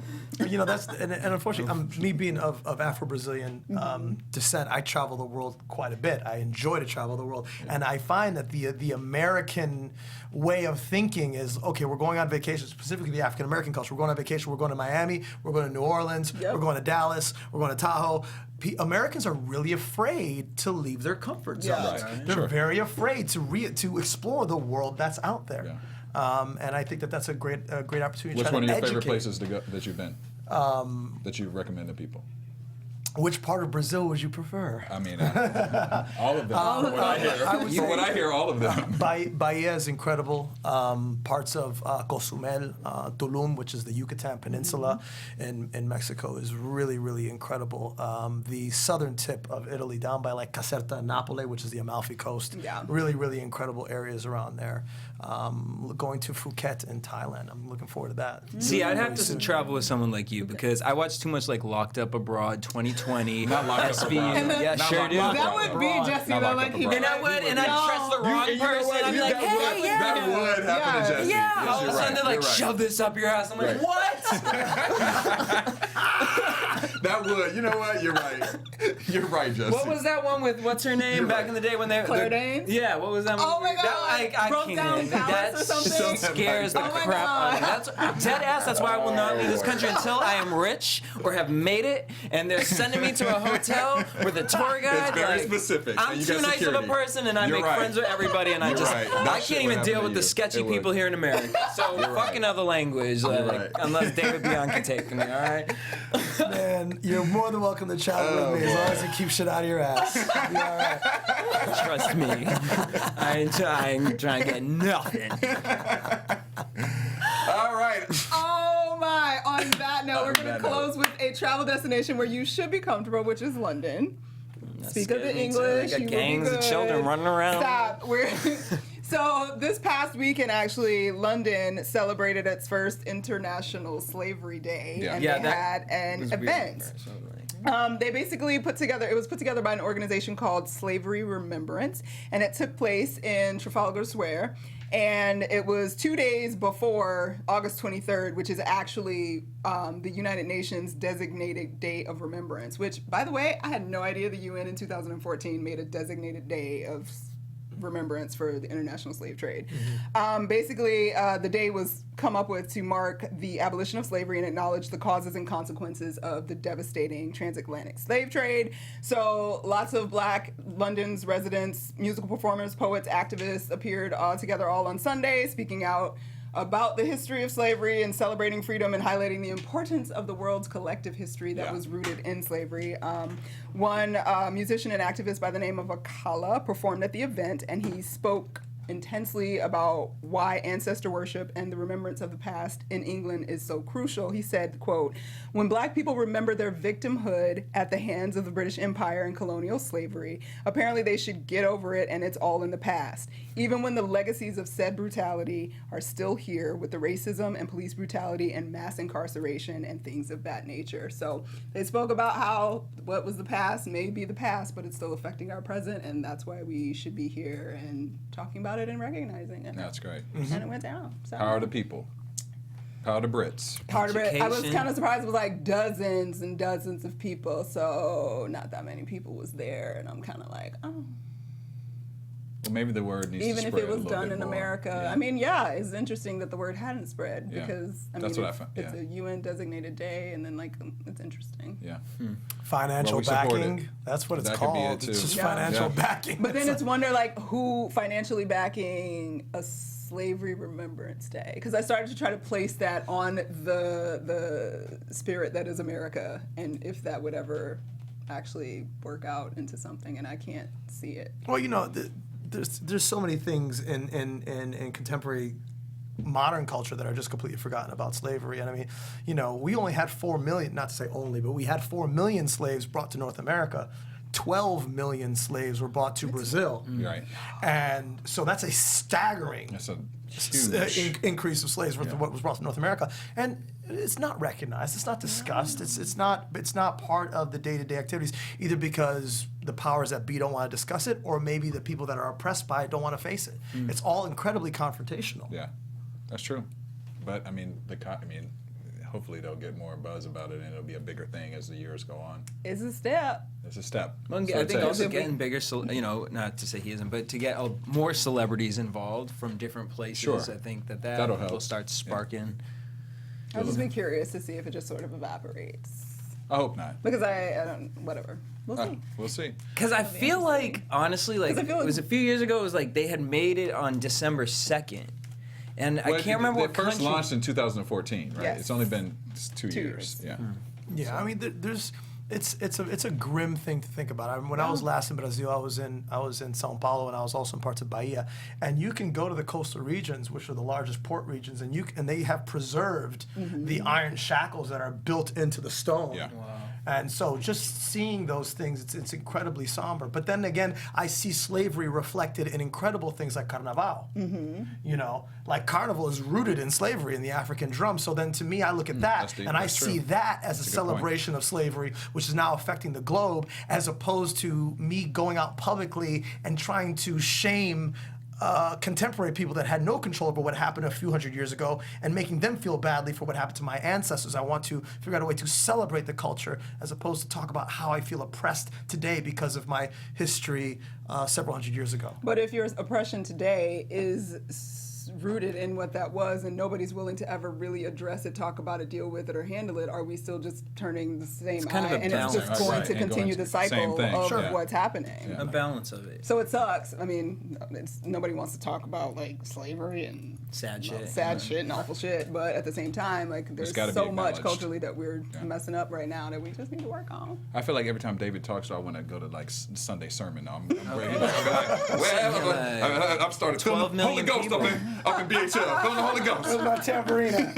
You know, that's and unfortunately, me being of Afro-Brazilian descent, I travel the world quite a bit. I enjoy to travel the world, and I find that the American way of thinking is, okay, we're going on vacation, specifically the African American culture. We're going on vacation. We're going to Miami. We're going to New Orleans. Yep. We're going to Dallas. We're going to Tahoe. Americans are really afraid to leave their comfort zones. Right. They're Sure. very afraid to explore the world that's out there. Yeah. And I think that's a great opportunity. to Which try one to of your favorite educate. places to go that you've been? That you recommend to people? Which part of Brazil would you prefer? I mean, all of them. From what I hear, from what I hear, all of them. Bahia is incredible. Parts of Cozumel, Tulum, which is the Yucatan Peninsula in Mexico, is really, really incredible. The southern tip of Italy, down by like Caserta and Napoli, which is the Amalfi Coast, really, really incredible areas around there. Going to Phuket in Thailand, I'm looking forward to that. See, I'd have Really to soon. travel with someone like you because I watch too much like Locked Up Abroad, 2020, Not Locked Up SVU. Abroad. Yeah, Not sure Locked do. Up That would be Jesse Not though, Locked like Up he Abroad. And I would, and I'd No. trust the wrong person. I'd be like, hey, yeah. That would happen to Jesse. Yeah, Yes, all of a you're sudden right. they're like, You're right. shove this up your ass. I'm like, Right. what? That would. You know what? You're right. You're right, Jesse. What was that one with what's her name You're back right. in the day when they Claire they- Danes? Yeah, what was that? Oh my movie? God, I Broke can't. Down Palace or something? Scares the Oh my crap out of me. God. That's dead ass. That's why I will not leave this country until I am rich or have made it, and they're sending me to a hotel with a tour guide. It's very like, specific. I'm You too got nice of a security. person, and I You're make right. friends with everybody, and I You're just right. That I shit can't would even happen deal to with the you. sketchy It would. people here in America. So You're right. fucking other language, like, right. unless David Bianchi taking me. All right. Man, you're more than welcome to travel with me as long as you keep shit out of your ass. You'll be all right. Trust me, I ain't trying to get nothing. All right. Oh my! On that note, we're On going to that close with a travel destination where you should be comfortable, which is London. Speak of the Me too. English. They you got will be gangs of good. children running around. Stop. So this past weekend, actually, London celebrated its first International Slavery Day, and they had an event. They basically it was put together by an organization called Slavery Remembrance, and it took place in Trafalgar Square. And it was 2 days before August 23rd, which is actually the United Nations designated day of remembrance, which, by the way, I had no idea the UN in 2014 made a designated day of remembrance for the international slave trade. Basically, the day was come up with to mark the abolition of slavery and acknowledge the causes and consequences of the devastating transatlantic slave trade. So lots of Black London's residents, musical performers, poets, activists appeared together all on Sunday, speaking out about the history of slavery and celebrating freedom and highlighting the importance of the world's collective history that was rooted in slavery. One musician and activist by the name of Akala performed at the event, and he spoke intensely about why ancestor worship and the remembrance of the past in England is so crucial. He said, quote, "When Black people remember their victimhood at the hands of the British Empire and colonial slavery, apparently they should get over it and it's all in the past. Even when the legacies of said brutality are still here with the racism and police brutality and mass incarceration and things of that nature." So they spoke about how what was the past may be the past, but it's still affecting our present, and that's why we should be here and talking about it and recognizing it. That's great. And it went down. So. Power to people. Power to Brits. Power to Brits. I was Education. kind of surprised. It was like dozens and dozens of people, so not that many people was there, and I'm kind of like, oh. Well, maybe the word needs to Even if spread it a was little done bit in more. America. Yeah. I mean, yeah, it's interesting that the word hadn't spread Yeah. because, I That's mean, what I found, it's yeah. a UN designated day, and then, like, it's interesting. Yeah. Financial Well, we support backing. it. That's what it's That could be it, called. too. It's just Yeah. financial Yeah. backing. But then it's wonder, like, who financially backing a Slavery Remembrance Day? Because I started to try to place that on the spirit that is America, and if that would ever actually work out into something, and I can't see it. Well, you know, there's so many things in contemporary modern culture that are just completely forgotten about slavery. And I mean, you know, we only had 4 million, not to say only, but we had 4 million slaves brought to North America. 12 million slaves were brought to Brazil. Right. And so that's a staggering That's a huge. increase of slaves with what was brought to North America. And it's not recognized, it's not discussed, it's not part of the day-to-day activities, either because the powers that be don't want to discuss it, or maybe the people that are oppressed by it don't want to face it. It's all incredibly confrontational. Yeah, that's true. But I mean, hopefully they'll get more buzz about it, and it'll be a bigger thing as the years go on. It's a step. It's a step. Well, So I it's think a- also getting bigger, you know, not to say he isn't, but to get more celebrities involved from different places, Sure. I think that That'll help. will start sparking. I'll just be curious to see if it just sort of evaporates. I hope not. Because I don't, whatever. We'll see. We'll see. Because I feel like, honestly, like, 'Cause I feel it like- was a few years ago, it was like they had made it on December 2nd. And I can't remember what They first country. launched in 2014, right? Yes. It's only been 2 2 years. years. Yeah. Yeah, I mean, it's a grim thing to think about. I mean, when I was last in Brazil, I was in São Paulo, and I was also in parts of Bahia. And you can go to the coastal regions, which are the largest port regions, and they have preserved the iron shackles that are built into the stone. Yeah. And so just seeing those things, it's incredibly somber. But then again, I see slavery reflected in incredible things like Carnaval. You know, like Carnival is rooted in slavery in the African drum. So then to me, I look at that and I that's see true. that as a That's a good point. celebration of slavery, which is now affecting the globe, as opposed to me going out publicly and trying to shame contemporary people that had no control over what happened a few hundred years ago and making them feel badly for what happened to my ancestors. I want to figure out a way to celebrate the culture as opposed to talk about how I feel oppressed today because of my history several hundred years ago. But if your oppression today is rooted in what that was and nobody's willing to ever really address it, talk about it, deal with it, or handle it, are we still just turning the same kind of eye? a And it's balance. just going Right, to and going continue to the the same cycle thing. of Sure. what's happening. A balance of it. So it sucks. I mean, nobody wants to talk about like slavery and Sad shit. sad shit and awful shit, but at the same time, like there's gotta be so much acknowledged. culturally that we're messing up right now that we just need to work on. I feel like every time David talks, I want to go to like Sunday sermon. I'm ready. Well, I'm starting 12 million Holy Ghost people. up in BHL. Come on, the Holy Ghost. My tambourina.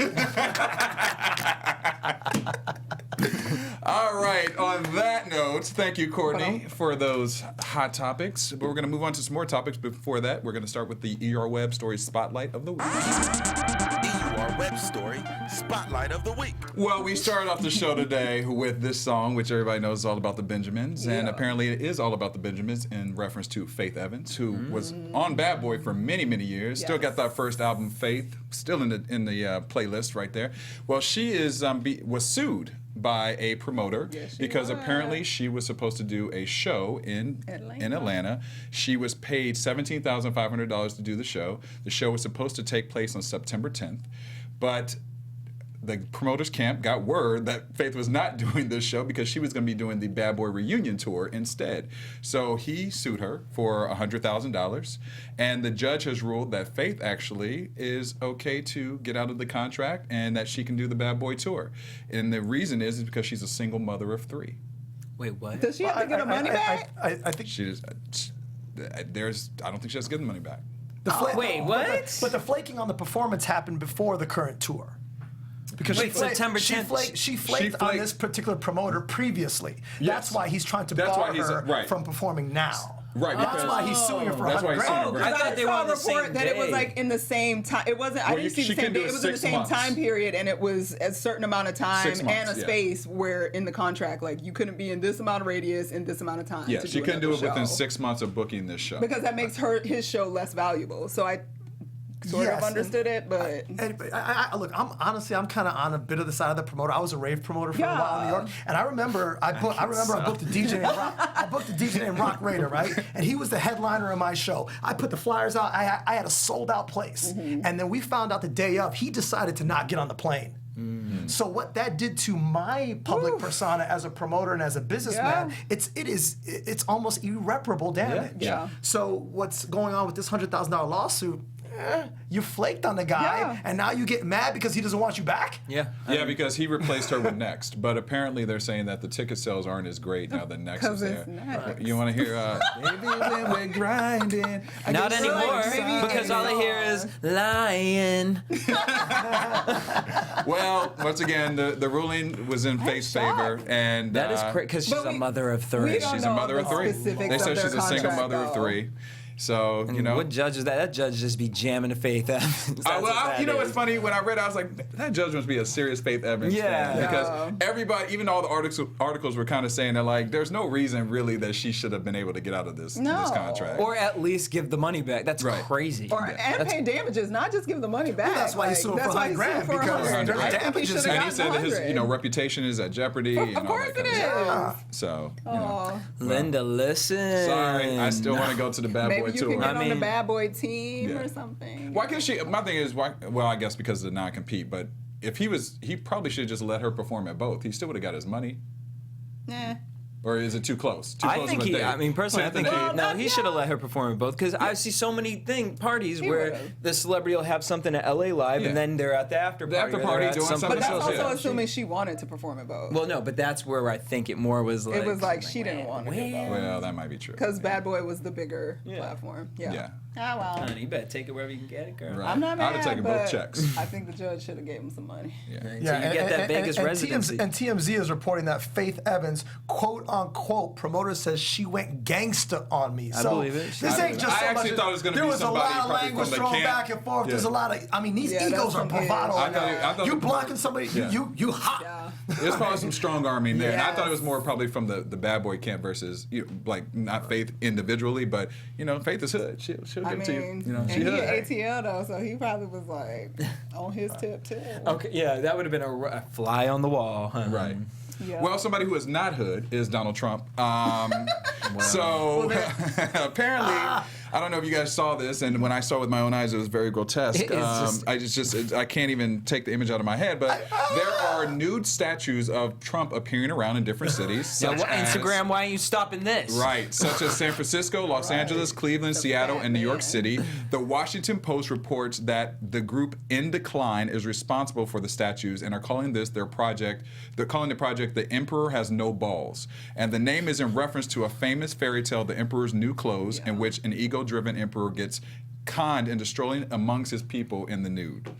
All right. On that note, notes. Thank you, Courtney, for those hot topics. But we're going to move on to some more topics. Before that, we're going to start with the ER Web Story Spotlight of the Week. EUR Web Story Spotlight of the Week. Well, we started off the show today with this song, which everybody knows is all about the Benjamins. And apparently it is all about the Benjamins in reference to Faith Evans, who was on Bad Boy for many, many years. Still got that first album, Faith, still in the playlist right there. Well, she was sued by a promoter because apparently she was supposed to do a show in Atlanta. She was paid $17,500 to do the show. The show was supposed to take place on September 10th, but the promoter's camp got word that Faith was not doing this show because she was going to be doing the Bad Boy reunion tour instead. So he sued her for $100,000, and the judge has ruled that Faith actually is okay to get out of the contract and that she can do the Bad Boy tour. And the reason is because she's a single mother of 3. Wait, what? Does she have to get her money back? I think She is. I don't think she has to give the money back. Wait, what? But the flaking on the performance happened before the current tour. Because Wait, September 10th. she flaked on this particular promoter previously. That's why he's trying to bar her from performing now. Right. That's why he's suing her for That's why he's suing her. $100,000. I thought they were on the same report that it was day. like in the same time. It wasn't. I didn't see she the same can do day. it It was in the 6 same months. time period, and it was a certain amount of time 6 months, and a yeah. space where in the contract, like you couldn't be in this amount of radius in this amount of time. Yeah, to she couldn't do it another within show. 6 months of booking this show. Because that makes his show less valuable. So I sort of understood it, but Look, I'm kind of on a bit of the side of the promoter. I was a rave promoter for a while in New York, and I remember I booked a DJ named Rock. I booked a DJ named Rock Raider, right? And he was the headliner of my show. I put the flyers out. I had a sold out place, and then we found out the day of he decided to not get on the plane. So what that did to my public persona as a promoter and as a businessman, it's almost irreparable damage. Yeah. So what's going on with this $100,000 lawsuit? You flaked on the guy, and now you get mad because he doesn't want you back? Yeah. Yeah, because he replaced her with Next. But apparently they're saying that the ticket sales aren't as great now that Next is 'Cause there. it's Next. You want to hear, Baby, when we're grinding. I Not get anymore, so excited. because all I hear is lying. Well, once again, the ruling was in Faith's favor, and That is crazy, because she's But a mother of 3. we don't she's a know mother of the 3. specifics They of said their she's a single contract, mother of though. 3. So, you know. What judge is that? That judge just be jamming the Faith Evans. You know what's funny? When I read it, I was like, that judge must be a serious Faith Evans Yeah. fan. Because everybody, even all the articles were kind of saying that, like, there's no reason really that she should have been able to get out of this contract. Or at least give the money back. That's Right. crazy. And pay damages, not just give the money back. that's why he's suing for $100,000, because $100,000. there's I think he damages. should've And he gotten said that his, 100. reputation is at jeopardy. and Of all course that it kind of is. stuff. So, Linda, listen. sorry, I still want to go to the Bad Maybe Boy you tour. can get on the mean- bad boy team Yeah. or something. Why can't she? My thing is, why? Well, I guess because of the non-compete. But if he probably should have just let her perform at both. He still would have got his money. Nah. Or is it too close? Too I close think of a date? personally, I think Well, he should have let her perform at both, because I see so many parties where would've. the celebrity will have something at LA Live, Yeah. and then they're at the after party. The after or they're party at doing some something But that's else, also yeah. assuming she wanted to perform at both. Well, no, but that's where I think it more was like. It was like she didn't want to do both. Well, that might be true. Because Bad Boy was the bigger platform. Yeah. Yeah. Ah, well. Honey, you better take it wherever you can get it, girl. Right. I'm not mad, I'd have taken but both checks. I think the judge should have gave him some money. Yeah. So you get that Vegas residency. And TMZ is reporting that Faith Evans, quote unquote, promoter says she went gangsta on me. I believe it. This ain't just I so actually much. thought it was gonna there be was a somebody lot of probably language from the thrown camp. back and forth. Yeah. There's a lot of. I mean, these Yeah, egos that's are some big- bravado. I thought you the- blocking somebody. Yeah. You hot. Yeah. There's probably some strong arming there, and I thought it was Yes. more probably from the Bad Boy camp versus like not Faith individually, but Faith is hood. She'll I give it to you. mean, You know, and she he hood. ATL though, so he probably was like on his tip too. Okay, yeah, that would have been a fly on the wall. Huh? Right. Yeah. Well, somebody who is not hood is Donald Trump. So apparently, I don't know if you guys saw this, and when I saw it with my own eyes, it was very grotesque. It is just- I can't even take the image out of my head. But there are nude statues of Trump appearing around in different cities. So such what, as- Instagram, why aren't you stopping this? Right, such as San Francisco, Los Angeles, Cleveland, Seattle, and New York Batman. City. The Washington Post reports that the group In Decline is responsible for the statues and are calling this their project. They're calling the project "The Emperor Has No Balls," and the name is in reference to a famous fairy tale, "The Emperor's New Clothes," in which an ego-driven emperor gets conned into strolling amongst his people in the nude.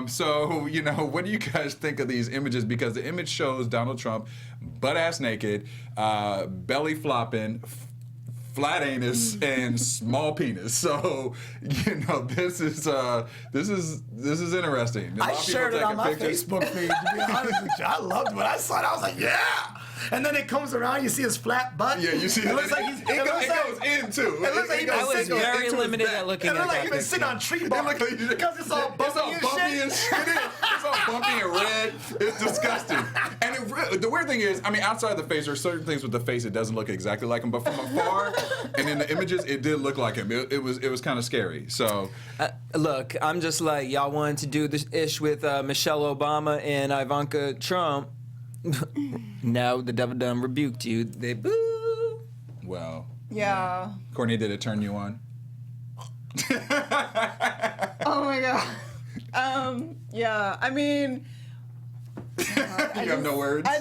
So, you know, what do you guys think of these images? Because the image shows Donald Trump butt-ass naked, belly flopping, flat anus, and small penis. So, you know, this is interesting. I shared it on my Facebook page, to be honest with you. I loved when I saw it. I was like, yeah! And then it comes around, you see his flat butt. Yeah, you see it. Looks like he's, it goes in, too. It looks like he's I was very limited at looking at it looks like that he's been sitting on tree bark because it's all bumpy and shit. It's all bumpy and red. It's disgusting. And the weird thing is, I mean, outside of the face, there's certain things with the face it doesn't look exactly like him, but from afar and in the images, it did look like him. It was kind of scary. So, Look, I'm just like, y'all wanted to do this ish with Michelle Obama and Ivanka Trump. Now the devil done rebuked you. They boo. well, Yeah. Courtney, did it turn you on? Oh my god. Yeah. I mean. You have no words? I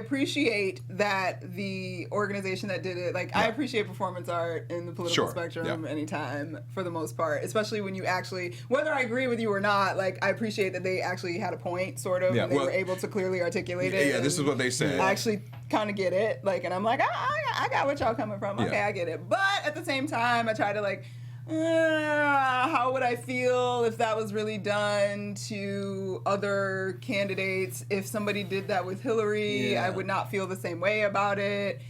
appreciate that the organization that did it, like, I appreciate performance art in the political spectrum anytime, for the most part, especially when you actually, whether I agree with you or not, like, I appreciate that they actually had a point, sort of, and they were able to clearly articulate it. Yeah, this is what they said. I actually kind of get it, like, and I'm like, I got what y'all coming from. Okay, I get it. But at the same time, I try to, like, how would I feel if that was really done to other candidates? If somebody did that with Hillary, I would not feel the same way about it.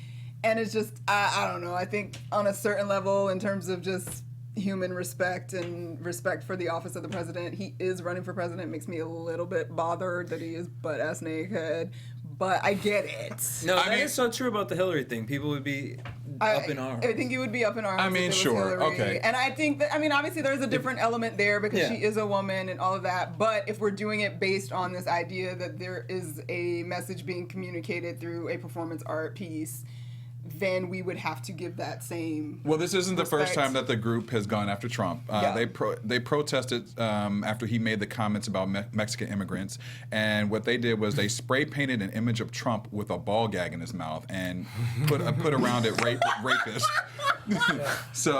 And it's just, I don't know. I think on a certain level, in terms of just human respect and respect for the office of the president, he is running for president. It makes me a little bit bothered that he is butt-ass naked. But I get it. No, that is so true about the Hillary thing. People would be up in arms. I think you would be up in arms. I mean, if it was sure, Hillary. okay. And I think that, I mean, obviously there's a different element there because she is a woman and all of that. But if we're doing it based on this idea that there is a message being communicated through a performance art piece, then we would have to give that same. Well, this isn't the first respect. time that the group has gone after Trump. They protested after he made the comments about Mexican immigrants, and what they did was they spray painted an image of Trump with a ball gag in his mouth and put around it rapist. So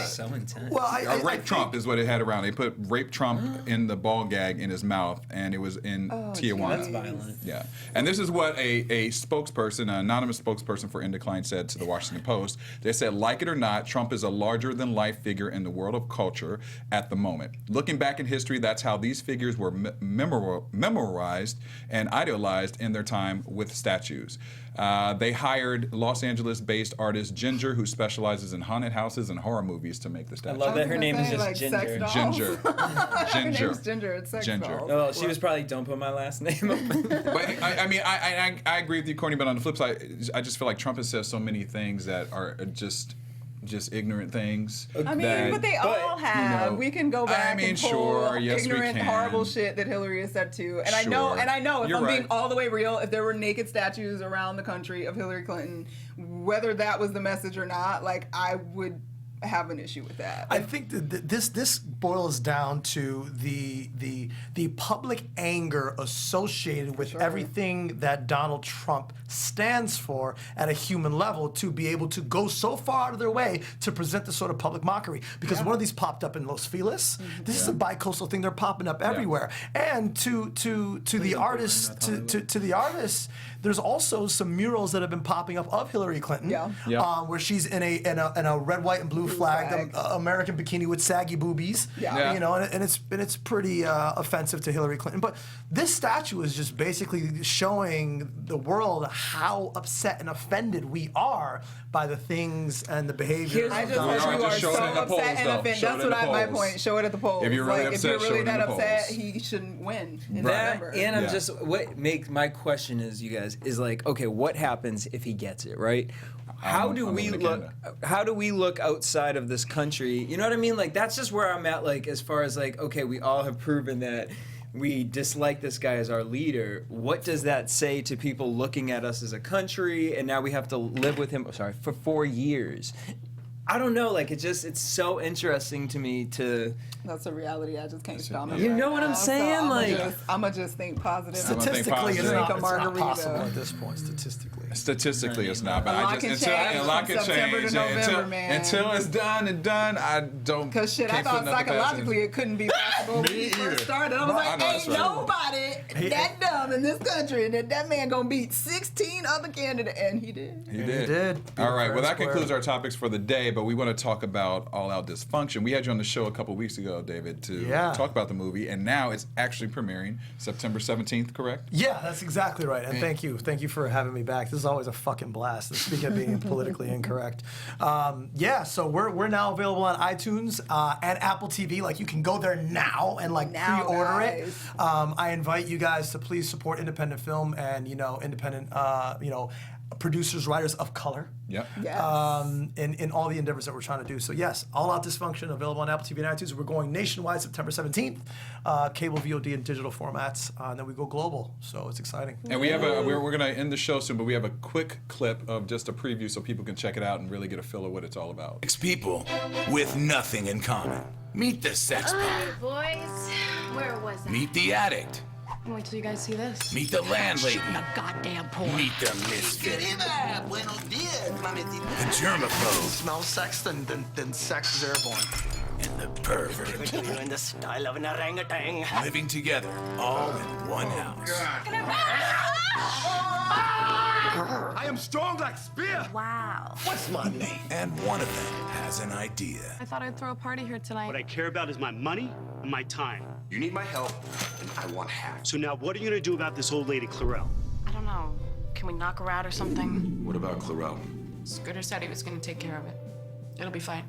so intense. Well, rape Trump is what it had around. They put rape Trump in the ball gag in his mouth, and it was in Tijuana. That's violent. Yeah, and this is what a spokesperson, an anonymous spokesperson for Indecline, said to the Washington Post. They said, like it or not, Trump is a larger-than-life figure in the world of culture at the moment. Looking back in history, that's how these figures were memorized and idealized in their time with statues. They hired Los Angeles-based artist Ginger, who specializes in haunted houses and horror movies, to make the I statues. love that her name is just like Ginger. sex dolls. Ginger. Her name's Ginger. It's sex Ginger. dolls. Oh, she was probably, don't put my last name up. But I mean, I agree with you, Courtney. But on the flip side, I just feel like Trump has said so many things that are just ignorant things. I mean, but they all have. You know, we can go back and pull sure, yes, we ignorant, can. horrible shit that Hillary has said too. And I know, if You're I'm being right. all the way real, if there were naked statues around the country of Hillary Clinton, whether that was the message or not, like, I would have an issue with that. I think that this boils down to the public anger associated with everything that Donald Trump stands for at a human level, to be able to go so far out of their way to present this sort of public mockery. Because one of these popped up in Los Feliz. This is a bi-coastal thing. They're popping up everywhere. And to the artists, to the artists, there's also some murals that have been popping up of Hillary Clinton, where she's in a red, white, and blue flag, American bikini with saggy boobies. You know, and it's pretty offensive to Hillary Clinton. But this statue is just basically showing the world how upset and offended we are by the things and the behavior. I just No, hope you are just show it so in the polls, upset and though. offended. Show it That's in what the my polls. point. Show it at the polls. If you're really like, upset, if you're show really it in that the upset, polls. he shouldn't win in That, November. and I'm just, what makes my question is, you guys, is like, okay, what happens if he gets it, right? How do we look? How do we look outside of this country? You know what I mean? Like, that's just where I'm at. Like, as far as like, okay, we all have proven that we dislike this guy as our leader. What does that say to people looking at us as a country? And now we have to live with him. For 4 years. I don't know, like it's so interesting to me to. That's a reality I just can't stomach. You right know what I'm now, saying? So like, I'ma just think positive. Statistically, it's Drink not, a it's not margarita. possible at this point. Statistically, it's not, but A lot I just can until a lot change can from September change to November, man. until it's done and done. I don't. Cause shit, I can't put thought nothing past it. psychologically it couldn't be possible when we either. first started. I was I like, know, ain't that's right. nobody that dumb in this country, and that man gonna beat 16 other candidates, and he did. He He did. did. All right. Well, that Square. concludes our topics for the day. But we want to talk about All Out Dysfunction. We had you on the show a couple weeks ago, David, to talk about the movie, and now it's actually premiering September 17th. Correct? Yeah, that's exactly right. And thank you for having me back. This is always a fucking blast. Speaking of being politically incorrect, so we're now available on iTunes and Apple TV. Like you can go there now and like Now, pre-order it. guys. I invite you guys to please support independent film and independent producers, writers of color. Yep. Yes. In all the endeavors that we're trying to do. So yes, All Out Dysfunction available on Apple TV and iTunes. We're going nationwide September 17th, cable, VOD, and digital formats, and then we go global. So it's exciting. And we have we're gonna end the show soon, but we have a quick clip of just a preview so people can check it out and really get a feel of what it's all about. 6 people with nothing in common. Meet the sex pot. Hey, boys. Where was I? Meet the addict. Wait till you guys see this. Meet the landlady. Goddamn poor. Meet the misfit. Buenos dias, mamacita. The germaphobe. Smells sex, then sex is airborne. And the pervert. You're in the style of an orangutan. Living together, all in one house. I am strong like spear. Wow. What's my name? And one of them has an idea. I thought I'd throw a party here tonight. What I care about is my money and my time. You need my help, and I want half. So now what are you gonna do about this old lady, Clarell? I don't know. Can we knock her out or something? What about Clarell? Scooter said he was gonna take care of it. It'll be fine.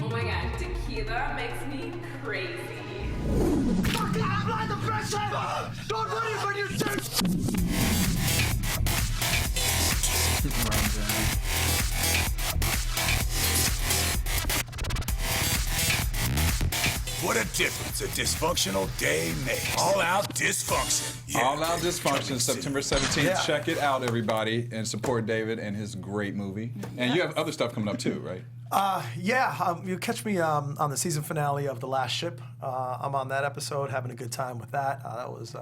Oh my god, tequila makes me crazy. I'm like the best ever! Don't worry when you search! What a difference a dysfunctional day makes. All Out Dysfunction. Yeah. All Out Dysfunction, Coming September soon. 17th. Yeah. Check it out, everybody, and support David and his great movie. And you have other stuff coming up too, right? You catch me on the season finale of The Last Ship. I'm on that episode, having a good time with that. That was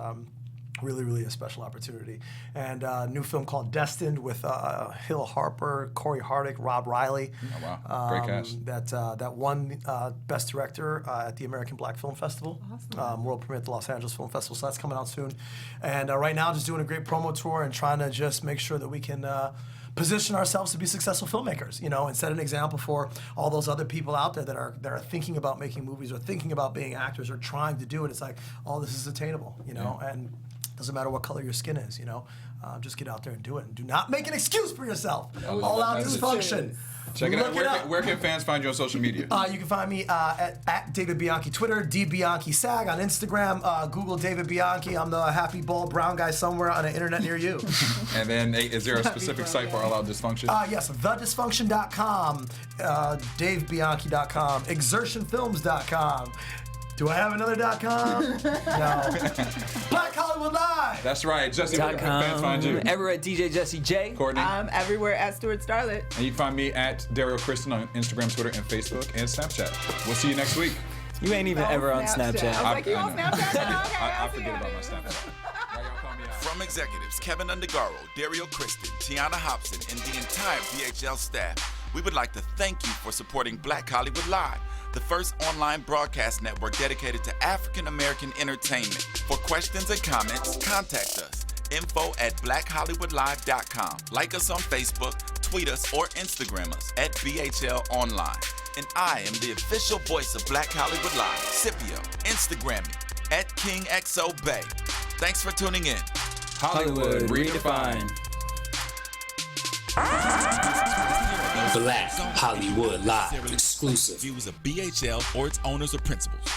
really, really a special opportunity. And a new film called Destined with Hill Harper, Corey Hardick, Rob Riley. Oh, wow. Great cast. That won Best Director at the American Black Film Festival. Awesome. World premiere at the Los Angeles Film Festival, so that's coming out soon. And right now, just doing a great promo tour and trying to just make sure that we can position ourselves to be successful filmmakers, and set an example for all those other people out there that are thinking about making movies or thinking about being actors or trying to do it. It's like, all this is attainable, and doesn't matter what color your skin is, just get out there and do it. And do not make an excuse for yourself. All Out Dysfunction. Check it out. Look Where can fans find you on social media? You can find me at David Bianchi Twitter, DBianchiSag on Instagram. Google David Bianchi. I'm the happy bald brown guy somewhere on the internet near you. And then, is there a specific site for All Out Dysfunction? Yes, thedysfunction.com, DaveBianchi.com, exertionfilms.com. Do I have another .com? No. Black Hollywood Live. That's right. Jesse, where can fans find you? Everywhere at DJ Jesse J. Courtney? I'm everywhere at Stuart Starlet. And you can find me at Daryl Kristen on Instagram, Twitter, and Facebook, and Snapchat. We'll see you next week. You ain't even ever on Snapchat. I was like, you on know. Snapchat now? Okay, I I'll see forget you about on my it. Snapchat. Why y'all call me out? From executives Keven Undergaro, Dario Kristen, Tiana Hobson, and the entire BHL staff, we would like to thank you for supporting Black Hollywood Live, the first online broadcast network dedicated to African American entertainment. For questions and comments, contact us. info@blackhollywoodlive.com. Like us on Facebook, tweet us, or Instagram us at BHL Online. And I am the official voice of Black Hollywood Live, Scipio. Instagram me at KingXOBay. Thanks for tuning in. Hollywood redefined. Black Hollywood Live exclusive. Views of BHL or its owners or principals.